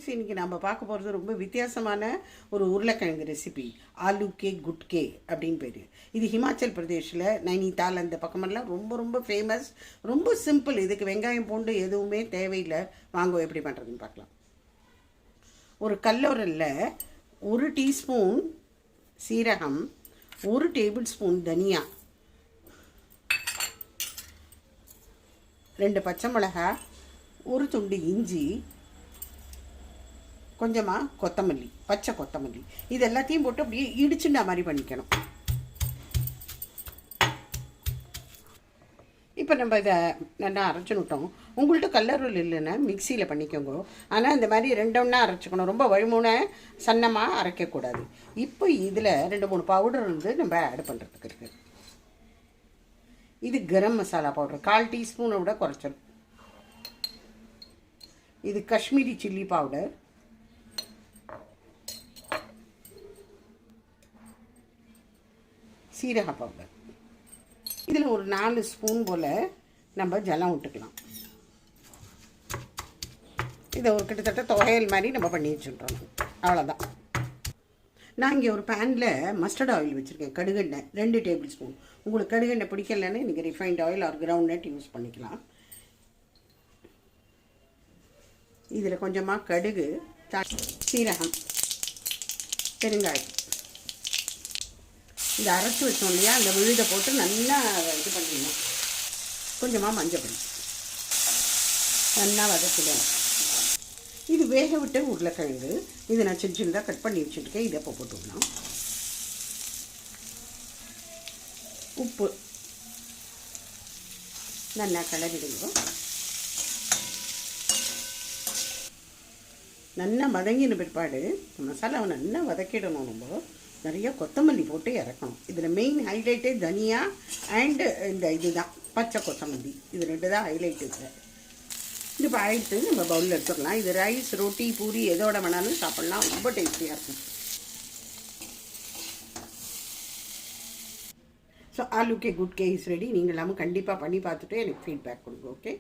Friends, இன்றைக்கி நம்ம பார்க்க போகிறது ரொம்ப வித்தியாசமான ஒரு உருளைக்கிழங்கு ரெசிபி. ஆலு கே குட்கே அப்படின்னு பேர். இது ஹிமாச்சல் பிரதேஷில் நைனிதால் அந்த பக்கமெல்லாம் ரொம்ப ரொம்ப ஃபேமஸ். ரொம்ப சிம்பிள். இதுக்கு வெங்காயம் பூண்டு எதுவுமே தேவையில்லை. வாங்க எப்படி பண்ணுறதுன்னு பார்க்கலாம். ஒரு கல்லோரலில் 1 டீஸ்பூன் சீரகம், 1 டேபிள் ஸ்பூன் தனியா, 2 பச்சை மிளகாய், 1 துண்டு இஞ்சி, கொஞ்சமாக கொத்தமல்லி, பச்சை கொத்தமல்லி, இது எல்லாத்தையும் போட்டு அப்படியே இடிச்சுண்டா மாதிரி பண்ணிக்கணும். இப்போ நம்ம இதை நல்லா அரைச்சுன்னுட்டோம். உங்கள்கிட்ட கல்லருள் இல்லைன்னா மிக்சியில் பண்ணிக்கோங்க. ஆனால் இந்த மாதிரி 2 ஒன்றா அரைச்சிக்கணும். ரொம்ப வழுமுனை சன்னமாக அரைக்கக்கூடாது. இப்போ இதில் 2-3 பவுடர் வந்து நம்ம ஆட் பண்ணுறதுக்கு இருக்குது. இது கரம் மசாலா பவுடர் 1/4 டீஸ்பூனை விட குறைச்சிடும். இது காஷ்மீரி சில்லி பவுடர், சீரக பவுடர். இதில் ஒரு 4 ஸ்பூன் போல் நம்ம ஜலம் விட்டுக்கலாம். இதை ஒரு கிட்டத்தட்ட துவையல் மாதிரி நம்ம பண்ணி வச்சுட்றோம். அவ்வளோதான். நான் இங்கே ஒரு பேனில் மஸ்டர்ட் ஆயில் வச்சுருக்கேன். கடுகெண்ணெய் 2 டேபிள் ஸ்பூன். உங்களுக்கு கடுகெண்ணெய் பிடிக்கலன்னு நீங்கள் refined oil R ground nut use பண்ணிக்கலாம். இதில் கொஞ்சமாக கடுகு, சீரகம், பெருங்காயம், இந்த அரைச்சி வச்சோம் இல்லையா, அந்த விழுதை போட்டு நல்லா இது பண்ணிடணும். கொஞ்சமாக மஞ்சள் நல்லா வதக்கிடணும். இது வேக விட்ட உருளைக்கிழங்கு. இது நான் சின்ன சின்னதாக கட் பண்ணி வச்சுருக்கேன். இதை இப்போ போட்டுடலாம். உப்பு நல்லா கிளறிடுங்க. நல்லா வதங்கின பிற்பாடு மசாலாவை நல்லா வதக்கிடணும். நம்ம நிறைய கொத்தமல்லி போட்டு இறக்கணும். இதில் மெயின் ஹைலைட்டே தனியா அண்டு இந்த இதுதான் பச்சை கொத்தமல்லி. இது 2 தான் ஹைலைட். இதில் இது இப்போ ஆயிடுத்து நம்ம பவுலில் எடுத்துக்கலாம். இது ரைஸ், ரொட்டி, பூரி எதோட வேணாலும் சாப்பிட்லாம். ரொம்ப டேஸ்டியாக இருக்கும். So aloo ke gutke is ready. நீங்கள் எல்லாமும் கண்டிப்பாக பண்ணி பார்த்துட்டு எனக்கு ஃபீட்பேக் கொடுங்க. ஓகே.